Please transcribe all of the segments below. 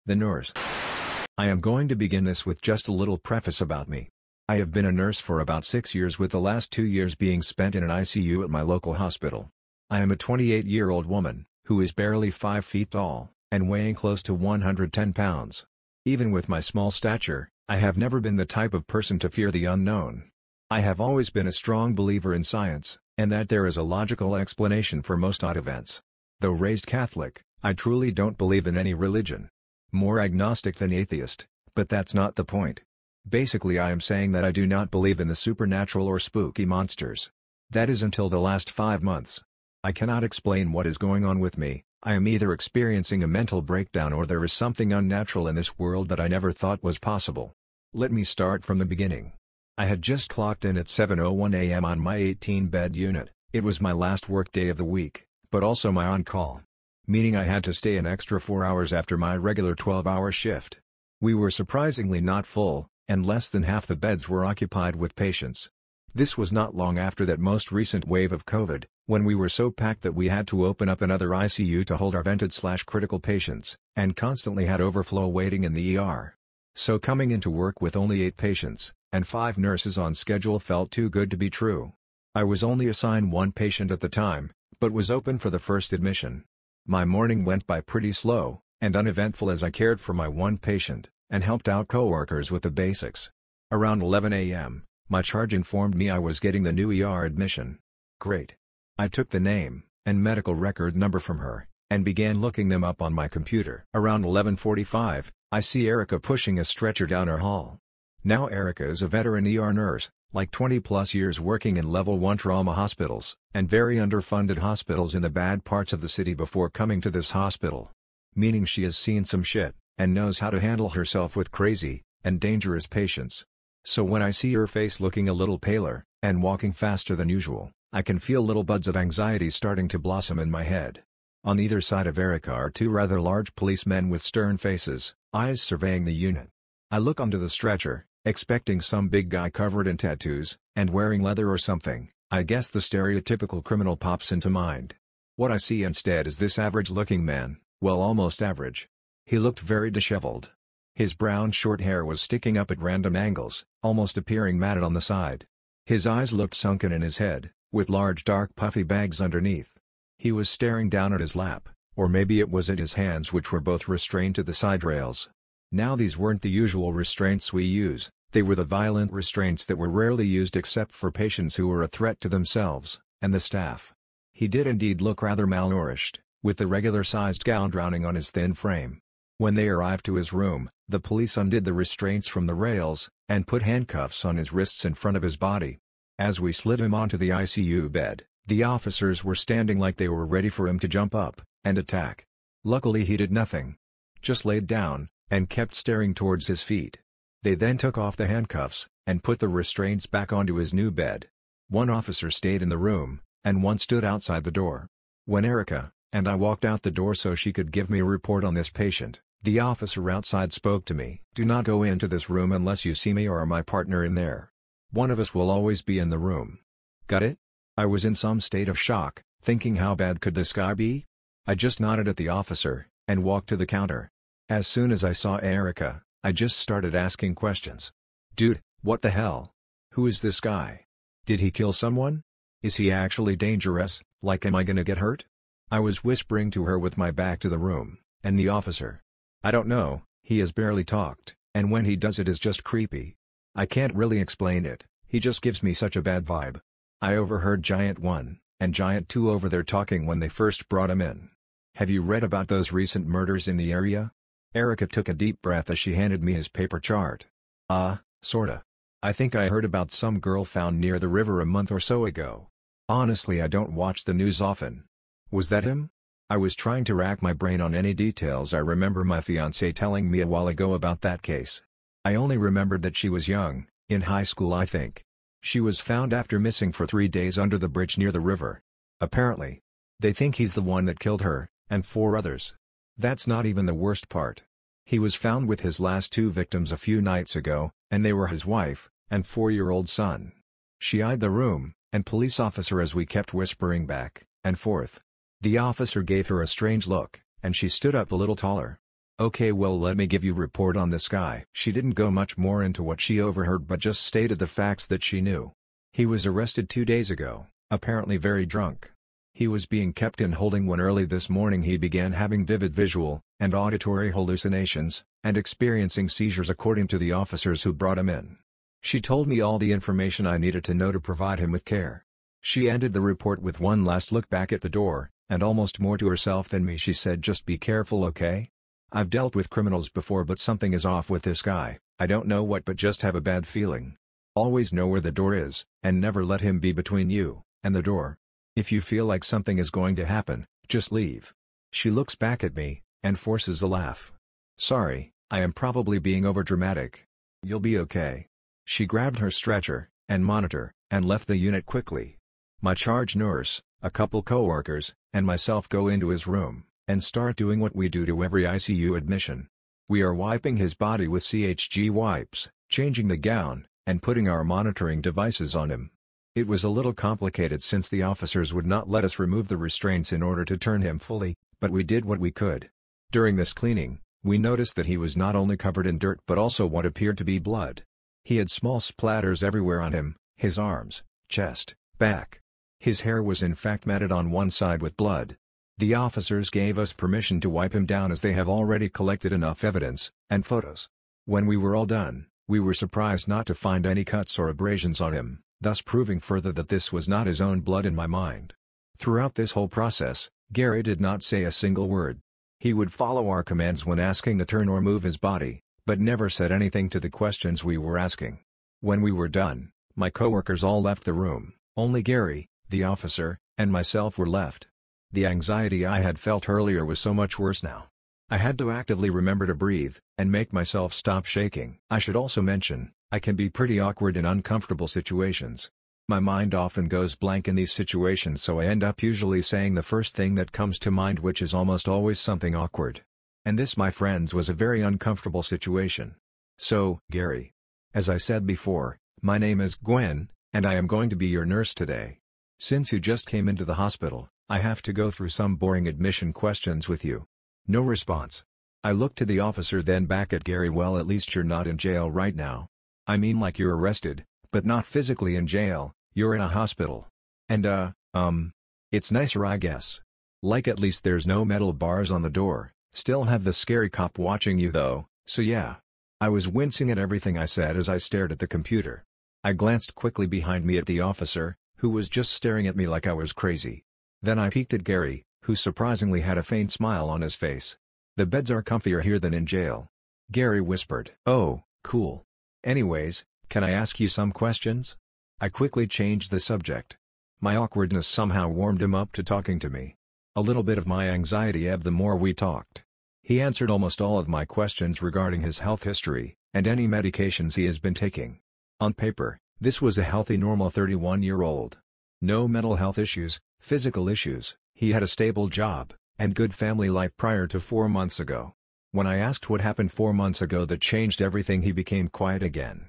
The nurse. I am going to begin this with just a little preface about me. I have been a nurse for about 6 years, with the last 2 years being spent in an ICU at my local hospital. I am a 28-year-old woman, who is barely 5 feet tall, and weighing close to 110 pounds. Even with my small stature, I have never been the type of person to fear the unknown. I have always been a strong believer in science, and that there is a logical explanation for most odd events. Though raised Catholic, I truly don't believe in any religion. More agnostic than atheist, but that's not the point. Basically, I am saying that I do not believe in the supernatural or spooky monsters. That is until the last 5 months. I cannot explain what is going on with me. I am either experiencing a mental breakdown or there is something unnatural in this world that I never thought was possible. Let me start from the beginning. I had just clocked in at 7:01 a.m. on my 18-bed unit. It was my last work day of the week, but also my on-call. Meaning I had to stay an extra 4 hours after my regular 12-hour shift. We were surprisingly not full, and less than half the beds were occupied with patients. This was not long after that most recent wave of COVID, when we were so packed that we had to open up another ICU to hold our vented/critical patients, and constantly had overflow waiting in the ER. So coming into work with only 8 patients, and 5 nurses on schedule felt too good to be true. I was only assigned 1 patient at the time, but was open for the first admission. My morning went by pretty slow, and uneventful as I cared for my 1 patient, and helped out coworkers with the basics. Around 11 a.m., my charge informed me I was getting the new ER admission. Great. I took the name, and medical record number from her, and began looking them up on my computer. Around 11:45, I see Erica pushing a stretcher down our hall. Now Erica is a veteran ER nurse, like 20+ years working in level 1 trauma hospitals, and very underfunded hospitals in the bad parts of the city before coming to this hospital. Meaning she has seen some shit, and knows how to handle herself with crazy, and dangerous patients. So when I see her face looking a little paler, and walking faster than usual, I can feel little buds of anxiety starting to blossom in my head. On either side of Erica are 2 rather large policemen with stern faces, eyes surveying the unit. I look onto the stretcher, expecting some big guy covered in tattoos, and wearing leather or something. I guess the stereotypical criminal pops into mind. What I see instead is this average-looking man, well, almost average. He looked very disheveled. His brown short hair was sticking up at random angles, almost appearing matted on the side. His eyes looked sunken in his head, with large dark puffy bags underneath. He was staring down at his lap, or maybe it was at his hands, which were both restrained to the side rails. Now these weren't the usual restraints we use. They were the violent restraints that were rarely used except for patients who were a threat to themselves, and the staff. He did indeed look rather malnourished, with the regular-sized gown drowning on his thin frame. When they arrived to his room, the police undid the restraints from the rails, and put handcuffs on his wrists in front of his body. As we slid him onto the ICU bed, the officers were standing like they were ready for him to jump up, and attack. Luckily he did nothing. Just laid down, and kept staring towards his feet. They then took off the handcuffs, and put the restraints back onto his new bed. 1 officer stayed in the room, and 1 stood outside the door. When Erica and I walked out the door so she could give me a report on this patient, the officer outside spoke to me. "Do not go into this room unless you see me or my partner in there. One of us will always be in the room. Got it?" I was in some state of shock, thinking how bad could this guy be? I just nodded at the officer, and walked to the counter. As soon as I saw Erica, I just started asking questions. "Dude, what the hell? Who is this guy? Did he kill someone? Is he actually dangerous, like am I gonna get hurt?" I was whispering to her with my back to the room, and the officer. "I don't know, he has barely talked, and when he does it is just creepy. I can't really explain it, he just gives me such a bad vibe." I overheard Giant 1 and Giant 2 over there talking when they first brought him in. "Have you read about those recent murders in the area?" Erica took a deep breath as she handed me his paper chart. Sorta. I think I heard about some girl found near the river a month or so ago. Honestly, I don't watch the news often." "Was that him?" I was trying to rack my brain on any details I remember my fiancé telling me a while ago about that case. I only remembered that she was young, in high school I think. She was found after missing for 3 days under the bridge near the river. Apparently. They think he's the one that killed her, and 4 others. That's not even the worst part. He was found with his last 2 victims a few nights ago, and they were his wife, and 4-year-old son. She eyed the room, and police officer as we kept whispering back and forth. The officer gave her a strange look, and she stood up a little taller. Okay, well, let me give you report on this guy. She didn't go much more into what she overheard but just stated the facts that she knew. He was arrested 2 days ago, apparently very drunk. He was being kept in holding when early this morning he began having vivid visual and auditory hallucinations, and experiencing seizures according to the officers who brought him in. She told me all the information I needed to know to provide him with care. She ended the report with one last look back at the door, and almost more to herself than me she said, "Just be careful, okay? I've dealt with criminals before but something is off with this guy, I don't know what but just have a bad feeling. Always know where the door is, and never let him be between you and the door. If you feel like something is going to happen, just leave." She looks back at me, and forces a laugh. "Sorry, I am probably being overdramatic. You'll be okay." She grabbed her stretcher and monitor, and left the unit quickly. My charge nurse, a couple co-workers, and myself go into his room, and start doing what we do to every ICU admission. We are wiping his body with CHG wipes, changing the gown, and putting our monitoring devices on him. It was a little complicated since the officers would not let us remove the restraints in order to turn him fully, but we did what we could. During this cleaning, we noticed that he was not only covered in dirt but also what appeared to be blood. He had small splatters everywhere on him, his arms, chest, back. His hair was in fact matted on one side with blood. The officers gave us permission to wipe him down as they have already collected enough evidence and photos. When we were all done, we were surprised not to find any cuts or abrasions on him, thus proving further that this was not his own blood in my mind. Throughout this whole process, Gary did not say a single word. He would follow our commands when asking to turn or move his body, but never said anything to the questions we were asking. When we were done, my coworkers all left the room. Only Gary, the officer, and myself were left. The anxiety I had felt earlier was so much worse now. I had to actively remember to breathe, and make myself stop shaking. I should also mention, I can be pretty awkward in uncomfortable situations. My mind often goes blank in these situations, so I end up usually saying the first thing that comes to mind, which is almost always something awkward. And this, my friends, was a very uncomfortable situation. So, Gary. As I said before, my name is Gwen, and I am going to be your nurse today. Since you just came into the hospital, I have to go through some boring admission questions with you. No response. I looked to the officer, then back at Gary. Well, at least you're not in jail right now. I mean, like, you're arrested, but not physically in jail, you're in a hospital. And it's nicer, I guess. Like, at least there's no metal bars on the door, still have the scary cop watching you though, so yeah. I was wincing at everything I said as I stared at the computer. I glanced quickly behind me at the officer, who was just staring at me like I was crazy. Then I peeked at Gary, who surprisingly had a faint smile on his face. "The beds are comfier here than in jail," Gary whispered. "Oh, cool. Anyways, can I ask you some questions?" I quickly changed the subject. My awkwardness somehow warmed him up to talking to me. A little bit of my anxiety ebbed the more we talked. He answered almost all of my questions regarding his health history, and any medications he has been taking. On paper, this was a healthy, normal 31-year-old. No mental health issues, physical issues, he had a stable job, and good family life prior to 4 months ago. When I asked what happened 4 months ago that changed everything, he became quiet again.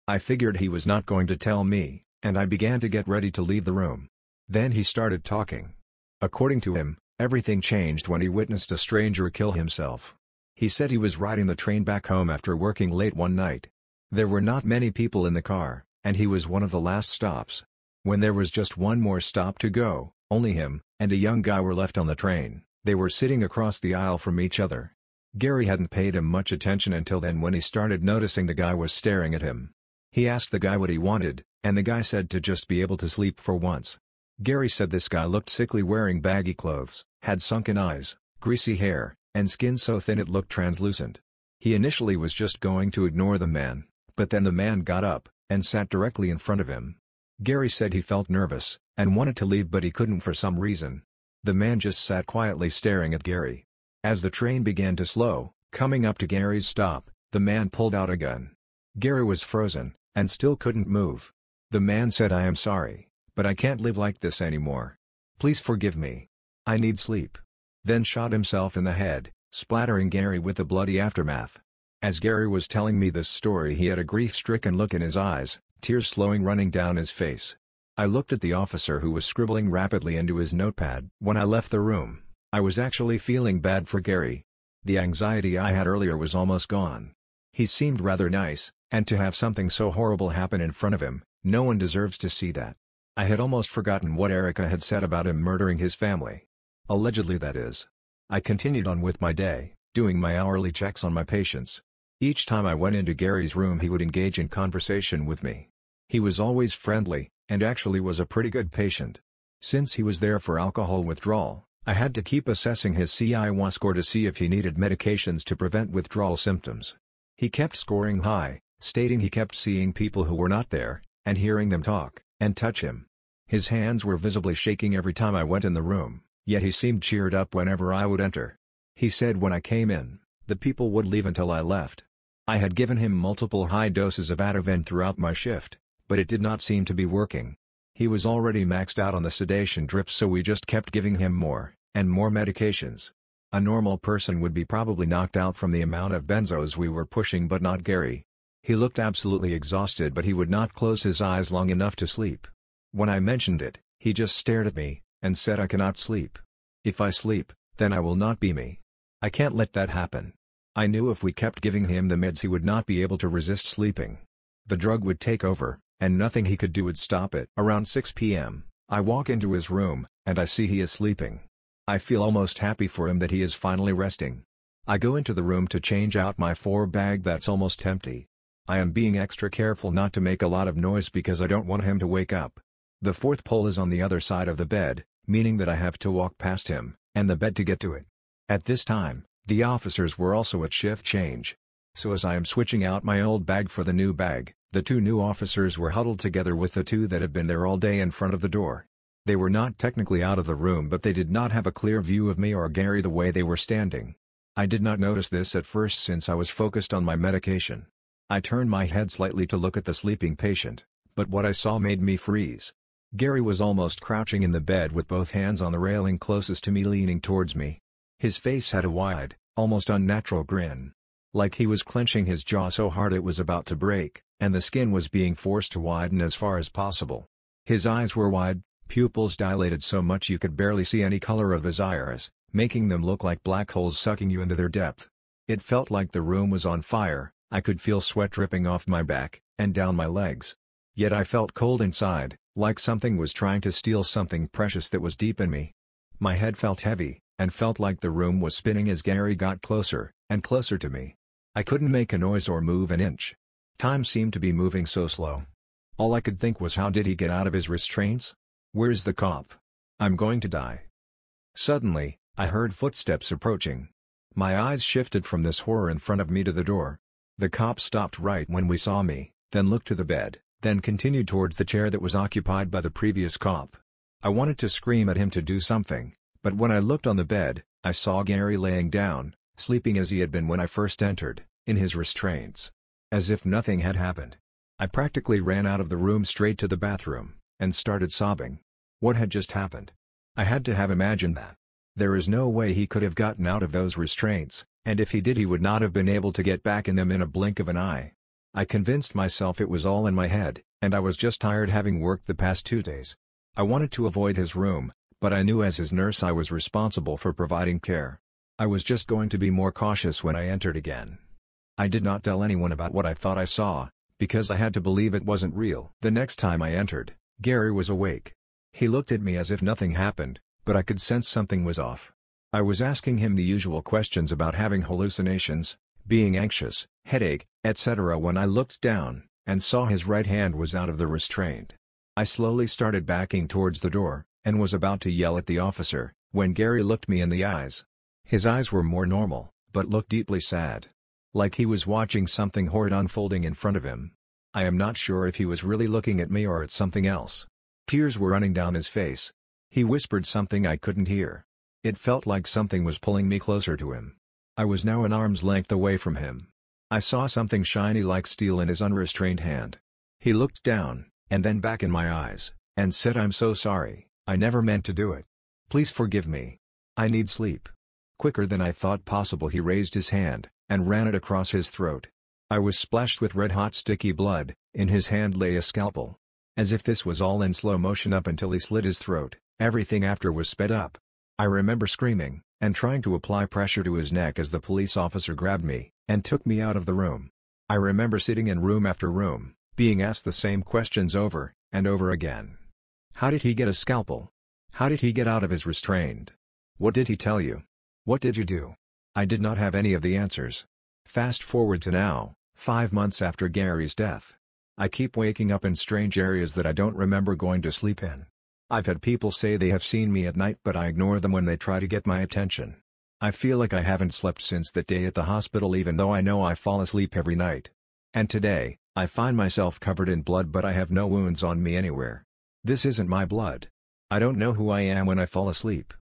I figured he was not going to tell me, and I began to get ready to leave the room. Then he started talking. According to him, everything changed when he witnessed a stranger kill himself. He said he was riding the train back home after working late one night. There were not many people in the car, and he was one of the last stops. When there was just one more stop to go, only him and a young guy were left on the train. They were sitting across the aisle from each other. Gary hadn't paid him much attention until then, when he started noticing the guy was staring at him. He asked the guy what he wanted, and the guy said to just be able to sleep for once. Gary said this guy looked sickly, wearing baggy clothes, had sunken eyes, greasy hair, and skin so thin it looked translucent. He initially was just going to ignore the man, but then the man got up and sat directly in front of him. Gary said he felt nervous and wanted to leave, but he couldn't for some reason. The man just sat quietly staring at Gary. As the train began to slow, coming up to Gary's stop, the man pulled out a gun. Gary was frozen and still couldn't move. The man said, "I am sorry, but I can't live like this anymore. Please forgive me. I need sleep." Then shot himself in the head, splattering Gary with the bloody aftermath. As Gary was telling me this story, he had a grief-stricken look in his eyes, tears slowing running down his face. I looked at the officer, who was scribbling rapidly into his notepad. When I left the room, I was actually feeling bad for Gary. The anxiety I had earlier was almost gone. He seemed rather nice, and to have something so horrible happen in front of him, no one deserves to see that. I had almost forgotten what Erica had said about him murdering his family. Allegedly, that is. I continued on with my day, doing my hourly checks on my patients. Each time I went into Gary's room he would engage in conversation with me. He was always friendly, and actually was a pretty good patient. Since he was there for alcohol withdrawal, I had to keep assessing his CI1 score to see if he needed medications to prevent withdrawal symptoms. He kept scoring high, stating he kept seeing people who were not there, and hearing them talk and touch him. His hands were visibly shaking every time I went in the room, yet he seemed cheered up whenever I would enter. He said when I came in, the people would leave until I left. I had given him multiple high doses of Ativan throughout my shift, but it did not seem to be working. He was already maxed out on the sedation drips, so we just kept giving him more and more medications. A normal person would be probably knocked out from the amount of benzos we were pushing, but not Gary. He looked absolutely exhausted, but he would not close his eyes long enough to sleep. When I mentioned it, he just stared at me, and said I cannot sleep. If I sleep, then I will not be me. I can't let that happen. I knew if we kept giving him the meds he would not be able to resist sleeping. The drug would take over, and nothing he could do would stop it. Around 6 p.m., I walk into his room, and I see he is sleeping. I feel almost happy for him that he is finally resting. I go into the room to change out my 4-bag that's almost empty. I am being extra careful not to make a lot of noise because I don't want him to wake up. The 4th pole is on the other side of the bed, meaning that I have to walk past him and the bed to get to it. At this time, the officers were also at shift change. So as I am switching out my old bag for the new bag, the 2 new officers were huddled together with the 2 that had been there all day in front of the door. They were not technically out of the room, but they did not have a clear view of me or Gary the way they were standing. I did not notice this at first since I was focused on my medication. I turned my head slightly to look at the sleeping patient, but what I saw made me freeze. Gary was almost crouching in the bed with both hands on the railing closest to me, leaning towards me. His face had a wide, almost unnatural grin. Like he was clenching his jaw so hard it was about to break, and the skin was being forced to widen as far as possible. His eyes were wide, pupils dilated so much you could barely see any color of his iris, making them look like black holes sucking you into their depth. It felt like the room was on fire. I could feel sweat dripping off my back and down my legs. Yet I felt cold inside, like something was trying to steal something precious that was deep in me. My head felt heavy, and felt like the room was spinning as Gary got closer and closer to me. I couldn't make a noise or move an inch. Time seemed to be moving so slow. All I could think was, how did he get out of his restraints? Where's the cop? I'm going to die. Suddenly, I heard footsteps approaching. My eyes shifted from this horror in front of me to the door. The cop stopped right when we saw me, then looked to the bed, then continued towards the chair that was occupied by the previous cop. I wanted to scream at him to do something, but when I looked on the bed, I saw Gary laying down, sleeping as he had been when I first entered, in his restraints. As if nothing had happened. I practically ran out of the room straight to the bathroom, and started sobbing. What had just happened? I had to have imagined that. There is no way he could have gotten out of those restraints, and if he did he would not have been able to get back in them in a blink of an eye. I convinced myself it was all in my head, and I was just tired having worked the past 2 days. I wanted to avoid his room, but I knew as his nurse I was responsible for providing care. I was just going to be more cautious when I entered again. I did not tell anyone about what I thought I saw, because I had to believe it wasn't real. The next time I entered, Gary was awake. He looked at me as if nothing happened, but I could sense something was off. I was asking him the usual questions about having hallucinations, being anxious, headache, etc. when I looked down, and saw his right hand was out of the restraint. I slowly started backing towards the door, and was about to yell at the officer, when Gary looked me in the eyes. His eyes were more normal, but looked deeply sad. Like he was watching something horrid unfolding in front of him. I am not sure if he was really looking at me or at something else. Tears were running down his face. He whispered something I couldn't hear. It felt like something was pulling me closer to him. I was now an arm's length away from him. I saw something shiny like steel in his unrestrained hand. He looked down, and then back in my eyes, and said, "I'm so sorry, I never meant to do it. Please forgive me. I need sleep." Quicker than I thought possible he raised his hand, and ran it across his throat. I was splashed with red-hot sticky blood. In his hand lay a scalpel. As if this was all in slow motion up until he slit his throat, everything after was sped up. I remember screaming, and trying to apply pressure to his neck as the police officer grabbed me and took me out of the room. I remember sitting in room after room, being asked the same questions over and over again. How did he get a scalpel? How did he get out of his restraint? What did he tell you? What did you do? I did not have any of the answers. Fast forward to now, 5 months after Gary's death. I keep waking up in strange areas that I don't remember going to sleep in. I've had people say they have seen me at night, but I ignore them when they try to get my attention. I feel like I haven't slept since that day at the hospital, even though I know I fall asleep every night. And today, I find myself covered in blood, but I have no wounds on me anywhere. This isn't my blood. I don't know who I am when I fall asleep.